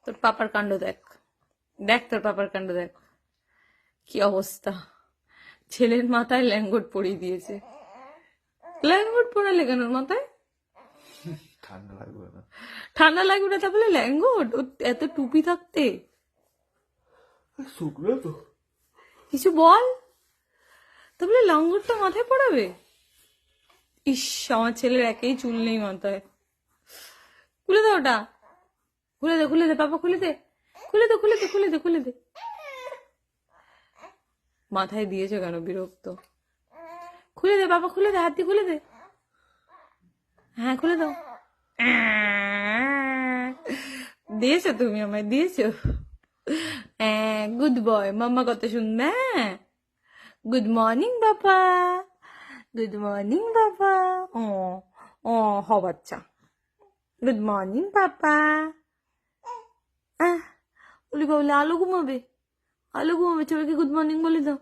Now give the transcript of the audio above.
তোর পাপার কাণ্ড দেখ, দেখ তোর পাপার কাণ্ড দেখ, কি অবস্থা। ছেলের মাথায় ল্যাঙ্গট পরিয়ে দিয়েছে। ল্যাঙ্গট পরালে কেন ওর মাথায়? ঠান্ডা লাগবে না? ঠান্ডা লাগবে না তা বলে ল্যাঙ্গট? এত টুপি থাকতে শুকনো তো। কিছু বল, তা বলে ল্যাঙ্গটটা মাথায় পড়াবে? ইস, আমার ছেলের একেই চুল নেই মাথায়। খুলে দে ওটা, খুলে দে, খুলে দে পাপা, খুলে দে, খুলে দে, খুলে দে, খুলে দে, খুলে দে। মাথায় দিয়েছে কেন, বিরক্ত। খুলে দে বাবা, খুলে দে, হাত দিয়ে খুলে দে। হ্যাঁ খুলে দাও। দিয়েছো তুমি আমায়, দিয়েছো। গুড বয়, মাম্মা কত সুন্দর। গুড মর্নিং বাবা, গুড মর্নিং বাবা। ও ও হ বাচ্চা, গুড মর্নিং পাপা। বলি বাবলে আলো ঘুমাবে, আলো ঘুমাবে, ছেলেকে গুড মর্নিং বলে দাও।